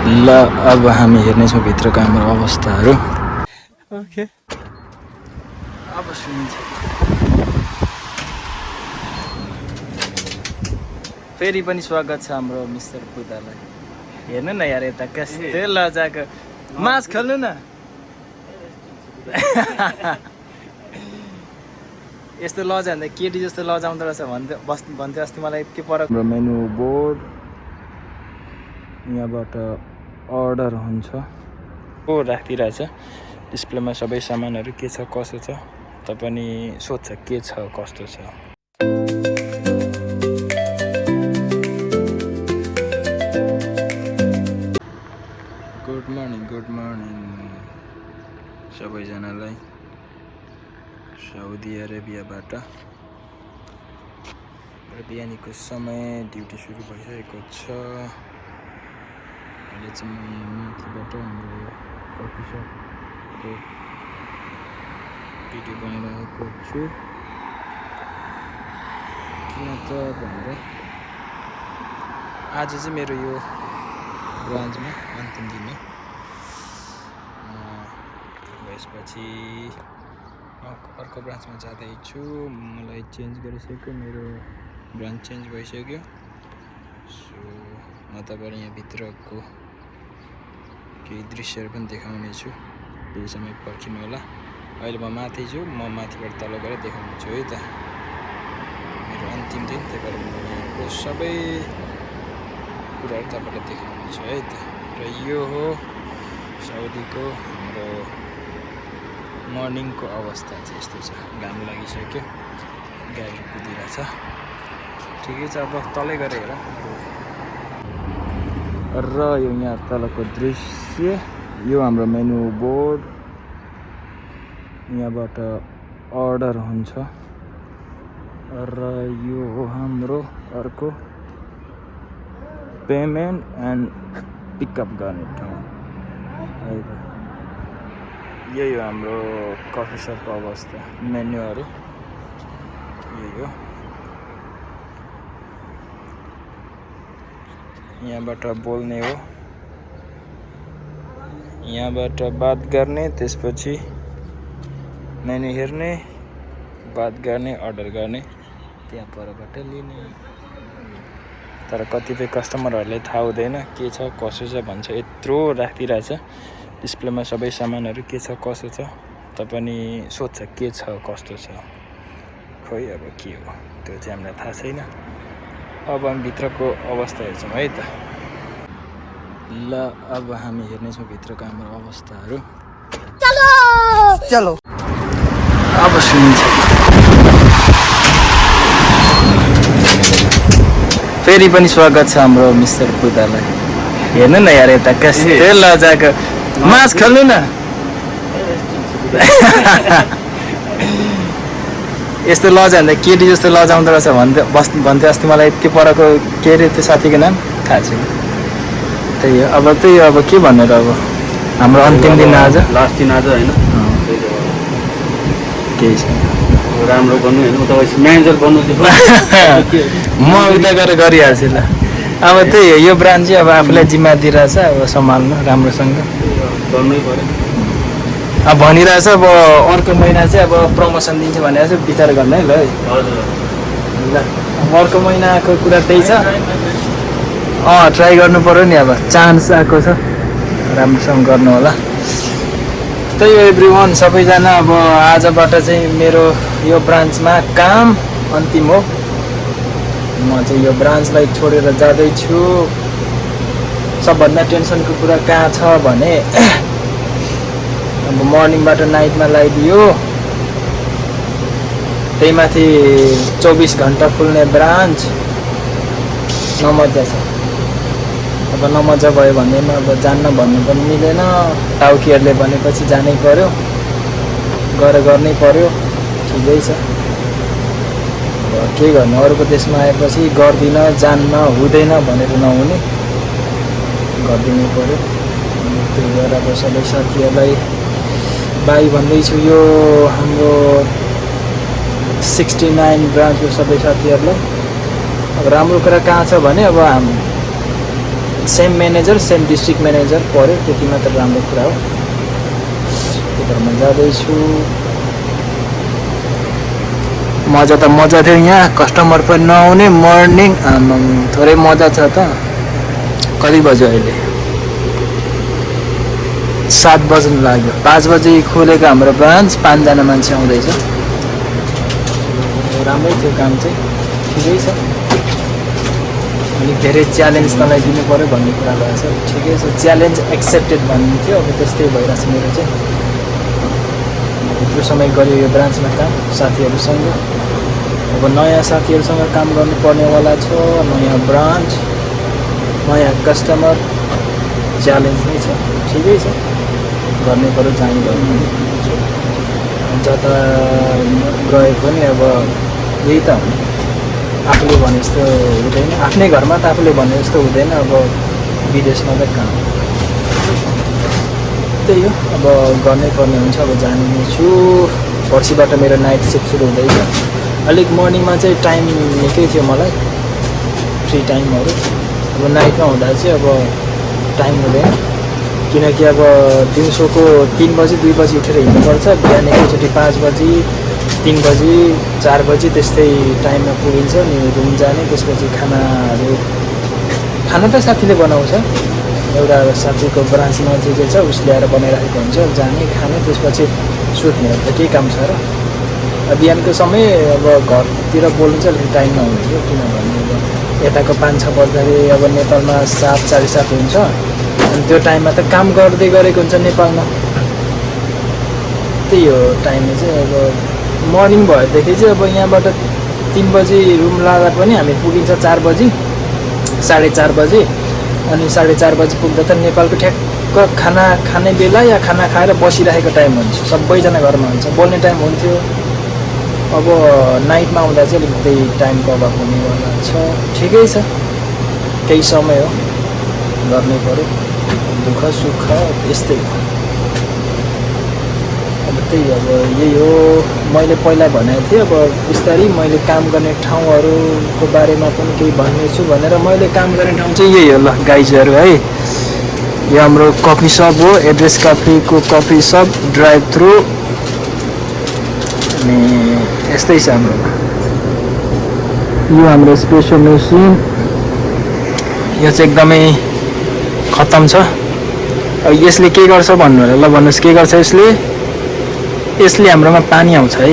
ल अब हामी हेर्नेछौँ भित्रको हाम्रो अवस्थाहरू। ओके, अब सुनिन्छ। फेरि पनि स्वागत छ हाम्रो मिस्टर बुद्धालाई। हेर्नु न यार, यता कस्तो लजाको मास खेल्नु न। यस्तो लजाउँदा केटी जस्तो लजाउँदो रहेछ भन्थ्यो अस्ति मलाई। के पर हाम्रो मेनु बोर्ड यहाँबाट अर्डर हुन्छ को राखिरहेछ। डिस्प्लेमा सबै सामानहरू के छ कसो छ, त पनि सोध्छ के छ कस्तो छ। गुड मर्निङ सबैजनालाई साउदी अरेबियाबाट। र बिहानीको समय ड्युटी सुरु भइसकेको छ। अहिले चाहिँ माथिबाट हाम्रो कफी सपको भिडियो बनाइरहेको छु। किन त भनेर आज चाहिँ मेरो यो ब्रान्चमा अन्तिम दिन हो। यसपछि अर्को ब्रान्चमा जाँदैछु। मलाई चेन्ज गरिसक्यो, मेरो ब्रान्च चेन्ज भइसक्यो। सो म तपाईँलाई यहाँ भित्रको केही दृश्यहरू पनि देखाउने छु। केही समय पर्खिनु होला। अहिले म माथि छु, म माथिबाट तल गएर देखाउने छु है त। मेरो अन्तिम दिन, त्यही भएर म यहाँको सबै कुराहरू तपाईँलाई देखाउने छु है त। र यो हो साउदीको हाम्रो मर्निङको अवस्था चाहिँ यस्तो छ। घाम लागिसक्यो, गाडीहरू कुदिरहेछ। ठिकै छ, अब तलै गएर हेर। र यो यहाँ तलको दृश्य, यो हाम्रो मेनु बोर्ड यहाँबाट अर्डर हुन्छ। र यो हो हाम्रो अर्को पेमेन्ट एन्ड पिकअप गर्ने ठाउँ। यही हो हाम्रो कफी सपको अवस्था। मेन्युहरू यही हो। यहाँबाट बोल्ने हो, यहाँबाट बात गर्ने, त्यसपछि मेन्यु हेर्ने, बात गर्ने, अर्डर गर्ने, त्यहाँ परबाट लिने। तर कतिपय कस्टमरहरूलाई थाहा हुँदैन के छ कसो छ भन्छ, यत्रो राखिदिरहेछ। डिस्प्लेमा सबै सामानहरू के छ कसो छ, त पनि सोध्छ के छ कस्तो छ। खोइ अब के हो त्यो चाहिँ हामीलाई थाहा छैन। अब हामी भित्रको अवस्था हेर्छौँ है त। ल अब हामी हेर्नेछौँ भित्रको हाम्रो अवस्थाहरू। चलो अब सुनिन्छ। फेरि पनि स्वागत छ हाम्रो मिस्टर बुद्धालाई। हेर्नु न यार, यता कस्तो लजाको मास खेल्नु न। यस्तो लजाउँदा केटी जस्तो लजाउँदो रहेछ भन्थ्यो अस्ति मलाई। के परको के अरे त्यो साथीको नाम थाहा छैन। त्यही हो, अब त्यही हो। अब के भन्नु र, अब हाम्रो अन्तिम दिन आज, लास्ट दिन आज होइन। केही छैन, राम्रो गर्नु होइन, तपाईँ म्यानेजर बन्नु म उता गएर गरिहाल्छु ल। अब त्यही हो, यो ब्रान्च चाहिँ अब आफूलाई जिम्मा दिइरहेछ, अब सम्हाल्नु राम्रोसँग गर्नै पऱ्यो। अब भनिरहेछ अब अर्को महिना चाहिँ अब प्रमोसन दिन्छ भनेर चाहिँ विचार गर्नु है ल। हजुर ल अर्को महिनाको कुरा त्यही छ। ट्राई गर्नु पऱ्यो नि। अब चान्स आएको छ, राम्रोसँग गर्नु होला। त्यही हो एभ्रिवान, सबैजना। अब आजबाट चाहिँ मेरो यो ब्रान्चमा काम अन्तिम हो। म चाहिँ यो ब्रान्चलाई छोडेर जाँदैछु। सबभन्दा टेन्सनको कुरा कहाँ छ भने अब मर्निङबाट नाइटमा लगाइदियो, त्यही माथि 24 घन्टा खुल्ने ब्रान्च। नमजा छ। अब नमजा भयो भन्दैमा अब जान्न भन्नु पनि मिलेन। टाउकीहरूले भनेपछि जानै पर्यो, गर्नै पर्यो। ठिकै छ, अब के गर्नु। अरूको देशमा आएपछि गर्दिन, जान्न, हुँदैन भनेर नहुने, गरिदिनै पर्यो। त्यही भएर अब सबै साथीहरूलाई बाई भन्दैछु। यो हाम्रो 69 ब्रान्चको सबै साथीहरूलाई। अब राम्रो कुरा कहाँ छ भने अब same manager same district manager पऱ्यो, त्यति मात्र राम्रो कुरा हो। त्यतामा जाँदैछु। मजा त मजा थियो यहाँ, कस्टमर पनि नआउने, मर्निङ थोरै मजा छ त। कति बज्यो अहिले? 7 बज्नु लाग्यो। 5 बजी खोलेको हाम्रो ब्रान्च, 5 जना मान्छे आउँदैछ। राम्रै थियो काम चाहिँ, ठिकै छ। अलिक धेरै च्यालेन्ज तँलाई दिनु पऱ्यो भन्ने कुरा भएको छ। ठिकै छ, च्यालेन्ज एक्सेप्टेड भन्ने थियो। अब त्यस्तै भइरहेछ मेरो चाहिँ। यत्रो समय गऱ्यो यो ब्रान्चमा काम साथीहरूसँग। अब नयाँ साथीहरूसँग काम गर्नुपर्नेवाला छ, नयाँ ब्रान्च, नयाँ कस्टमर, च्यालेन्ज नै छ। ठिकै छ, गर्नै पऱ्यो, जानु पऱ्यो। जता गए पनि अब यही त हो, आफूले भने जस्तो हुँदैन। आफ्नै घरमा त आफूले भने जस्तो हुँदैन, अब विदेशमा त काम। त्यही हो, अब गर्नै पर्ने हुन्छ। अब जाने नै छु। पर्सिबाट मेरो नाइट सिफ्ट सुरु हुँदैछ। अलिक मर्निङमा चाहिँ टाइम निकै थियो मलाई, फ्री टाइमहरू। अब नाइटमा हुँदा चाहिँ अब टाइम हुँदैन, किनकि अब दिउँसोको 3 बजी 2 बजी उठेर हिँड्नुपर्छ। बिहान एकैचोटि 5 बजी 3 बजी 4 बजी त्यस्तै टाइममा पुगिन्छ नि रुम जाने। त्यसपछि खानाहरू, खाना त साथीले बनाउँछ। एउटा साथीको ब्रान्च नजिकै छ, उसले आएर बनाइराखेको हुन्छ। जाने, खाने, त्यसपछि सुत्ने। त केही काम छ र? बिहानको समय अब घरतिर बोल्नु चाहिँ अलिक टाइम नहुने थियो, किनभने अब यताको 5-6 बज्दाखेरि अब नेपालमा 7 साढे 7 हुन्छ। अनि त्यो टाइममा त काम गर्दै गरेको हुन्छ नेपालमा। त्यही हो, टाइममा चाहिँ अब मर्निङ भएदेखि चाहिँ अब यहाँबाट 3 बजी रुम लाँदा पनि हामी पुगिन्छ 4 बजी, साढे 4 बजी। अनि साढे 4 बजी पुग्दा त नेपालको ठ्याक्क खाना खाने बेला या खाना खाएर बसिरहेको टाइम हुन्छ। सबैजना घरमा हुन्छ, बोल्ने टाइम हुन्थ्यो। अब नाइटमा आउँदा चाहिँ अलिकति टाइमको अभाव हुनेवाला छ। ठिकै छ, केही समय हो, गर्नै पऱ्यो। दुःख सुख यस्तै हो। अब त्यही, अब यही हो। मैले पहिला भनेको थिएँ, अब बिस्तारै मैले काम गर्ने ठाउँहरूको बारेमा पनि केही भन्नेछु भनेर। मैले काम गर्ने ठाउँ चाहिँ यही हो ल गाइजहरू है। यो हाम्रो कफी सप हो, एड्रेस कफीको कफी सप, ड्राइभ थ्रु। अनि यस्तै छ हाम्रोमा। यो हाम्रो स्पेसल मेसिन, यो चाहिँ एकदमै खतम छ। अब यसले के गर्छ भन्नु होला, ल भन्नुहोस् के गर्छ यसले? यसले हाम्रोमा पानी आउँछ है,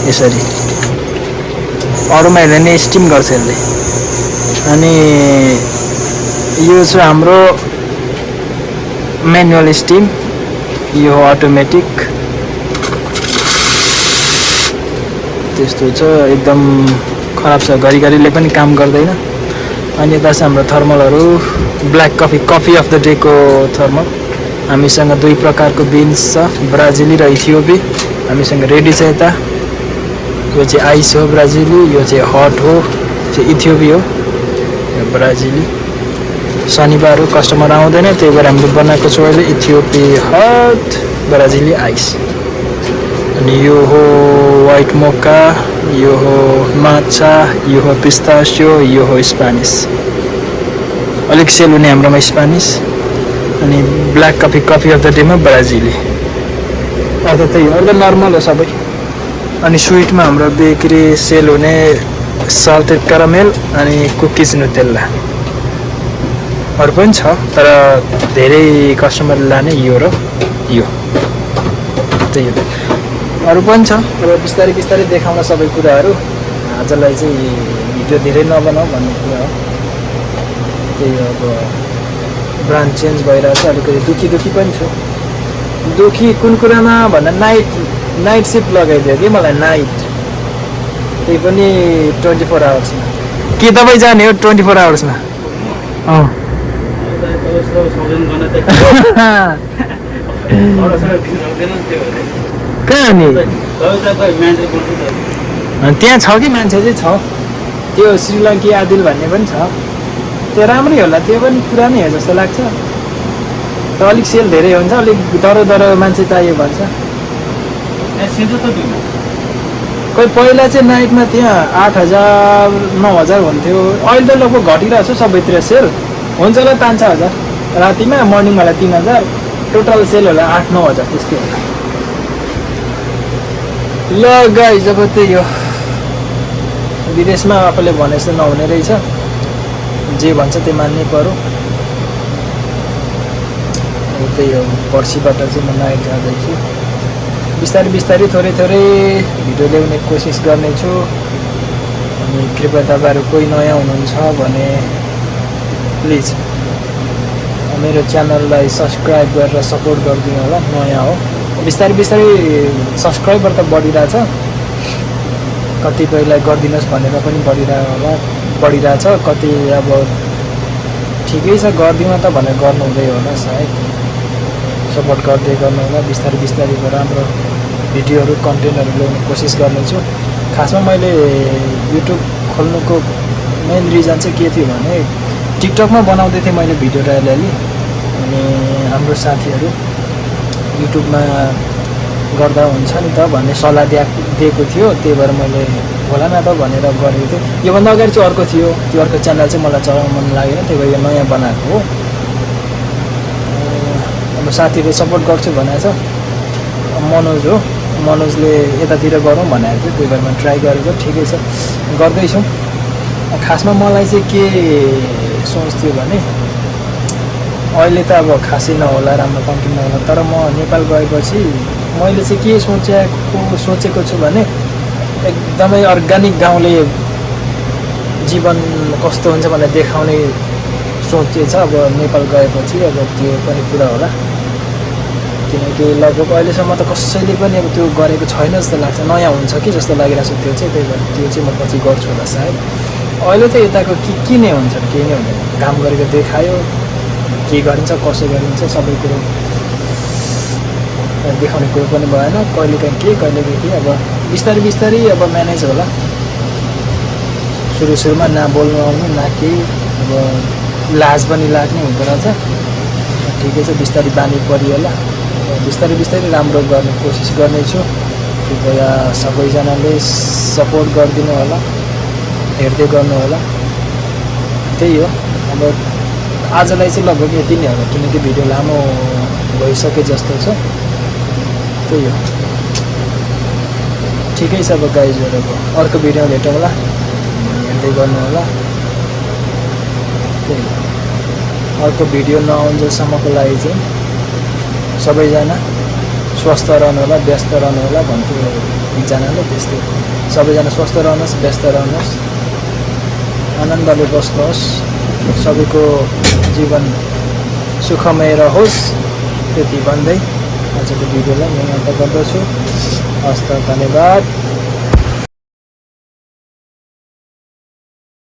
यसरी। अरूमा हेर्दा नि स्टिम गर्छ यसले। अनि यो चाहिँ हाम्रो म्यानुअल स्टिम, यो अटोमेटिक। त्यस्तो छ, एकदम खराब छ, घरिघरिले पनि काम गर्दैन। अनि यता चाहिँ हाम्रो थर्मलहरू, black coffee, coffee of the डेको थर्मल। हामीसँग 2 प्रकारको बिन्स छ, ब्राजिली र इथियोपी। हामीसँग रेडी छ यता। यो चाहिँ आइस हो ब्राजिली, यो चाहिँ हट हो, चाहिँ इथियोपी हो, यो ब्राजिली। शनिबार हो, कस्टमर आउँदैन, त्यही भएर हामीले बनाएको छौँ अहिले इथियोपी हट, ब्राजिली आइस। अनि यो हो वाइट मोका, यो हो माछा, यो हो पिस्तासियो, यो हो स्पानिस। अलिक सेल हुने हाम्रोमा स्पानिस। अनि black coffee, coffee of the डेमा ब्राजिली। अरू त्यही हो, अरू नर्मल हो सबै। अनि स्विटमा हाम्रो बेकरी सेल हुने साल्टेड क्यारामेल अनि कुकिज नुटेल्ला। अरू पनि छ, तर धेरै कस्टमरले लाने यो र यो। त्यही हो, अरू पनि छ। अब बिस्तारै बिस्तारै देखाउन सबै कुराहरू। आजलाई चाहिँ भिडियो धेरै नबनाऊ भन्ने कुरा हो। त्यही हो, अब ब्रान्ड चेन्ज भइरहेको छ, अलिकति दुखी पनि छु। दुखी कुन कुरामा भन्दा नाइट सिफ्ट लगाइदियो कि मलाई, नाइट। त्यही पनि 24 आवर्समा। के तपाईँ जाने हो 24 आवर्समा? अँ कहाँ नि? त्यहाँ छ कि मान्छे चाहिँ छ, त्यो श्रीलङ्की आदिल भन्ने पनि छ। त्यो राम्रै होला, त्यो पनि पुरानै हो जस्तो लाग्छ। तर अलिक सेल धेरै हुन्छ, अलिक दर मान्छे चाहियो भन्छ। खोइ पहिला चाहिँ नाइटमा त्यहाँ 8,000 9,000 हुन्थ्यो। अहिले त लगभग घटिरहेको छ सबैतिर सेल। हुन्छ होला 5-6 हजार रातिमा, मर्निङवाला 3000, टोटल सेल होला 8-9 हजार त्यस्तै होला। ल गाइस अब त्यही हो, विदेशमा आफूले भने जस्तो नहुने रहेछ, जे भन्छ त्यो मान्नै पर्यो। त्यही हो, पर्सिबाट चाहिँ म नाइट जाँदैछु, बिस्तारै बिस्तारै थोरै थोरै भिडियो ल्याउने कोसिस गर्नेछु। अनि कृपया तपाईँहरू कोही नयाँ हुनुहुन्छ भने प्लिज मेरो च्यानललाई सब्सक्राइब गरेर सपोर्ट गरिदिनु होला। नयाँ हो, बिस्तारै बिस्तारै सब्सक्राइबर त बढिरहेछ, कतिपयलाई गरिदिनुहोस् भनेर पनि बढिरहेछ, कति अब ठिकै छ गरिदिउँ त भनेर गर्नु हुँदै होला, सायद सपोर्ट गर्दै गर्नु होला। बिस्तारै बिस्तारै राम्रो भिडियोहरू कन्टेन्टहरू ल्याउने कोसिस गर्नेछु। खासमा मैले युट्युब खोल्नुको मेन रिजन चाहिँ के थियो भने टिकटकमा बनाउँदै थिएँ मैले भिडियो अलिअलि, अनि हाम्रो साथीहरू युट्युबमा गर्दा हुन्छ नि त भन्ने सल्लाह दिएको थियो, त्यही भएर मैले होला न त भनेर गरेको थिएँ। योभन्दा अगाडि चाहिँ अर्को थियो, त्यो अर्को च्यानल चाहिँ मलाई चलाउनु मन लागेन, त्यही भएर यो नयाँ बनाएको हो। अब साथीहरूले सपोर्ट गर्छु भनेको छ, मनोज हो, मनोजले यतातिर गरौँ भनेको थियो, त्यही भएर मैले ट्राई गरेको, ठिकै छ गर्दैछौँ। खासमा मलाई चाहिँ के सोच थियो भने अहिले त अब खासै नहोला, राम्रो कन्टेन्ट नहोला, तर म नेपाल गएपछि मैले चाहिँ के सोचेको छु भने एकदमै अर्ग्यानिक गाउँले जीवन कस्तो हुन्छ भनेर देखाउने सोचेछ। अब नेपाल गएपछि अब त्यो पनि पुरा होला, किनकि लगभग अहिलेसम्म त कसैले पनि अब त्यो गरेको छैन जस्तो लाग्छ, नयाँ हुन्छ कि जस्तो लागिरहेको छ त्यो चाहिँ, त्यही भएर त्यो चाहिँ म पछि गर्छु होला सायद। अहिले त यताको के नै हुन्छ, केही नै हुँदैन, काम गरेको देखायो, के गरिन्छ कसो गरिन्छ सबै कुरो देखाउने कुरो पनि भएन, कहिलेकाहीँ के कहिलेकाहीँ के, अब बिस्तारै बिस्तारै अब म्यानेज होला। सुरुमा बोल्नु आउनु न केही, अब लाज पनि लाग्ने हुँदो रहेछ, ठिकै छ बिस्तारै बानी परियो होला। बिस्तारै बिस्तारै राम्रो गर्ने कोसिस गर्नेछु, कृपया सबैजनाले सपोर्ट गरिदिनु होला, हेर्दै गर्नु होला। त्यही हो, अब आजलाई चाहिँ लगभग यति नै होला, किनकि भिडियो लामो भइसके जस्तो छ। त्यही हो, ठिकै छ अब गाइजहरू, अब अर्को भिडियो भेटौँ होला, हेर्दै गर्नु होला। त्यही हो, अर्को भिडियो नआउन्जेलसम्मको लागि चाहिँ सबैजना स्वस्थ रहनु होला, व्यस्त रहनु होला भन्थ्यो एकजनाले, त्यस्तै सबैजना स्वस्थ रहनुहोस्, व्यस्त रहनुहोस्, आनन्दले बस्नुहोस्, सबैको जीवन सुखमय रहोस्, त्यति भन्दै आजको भिडियोलाई म अन्त गर्दछु। हस्त, धन्यवाद।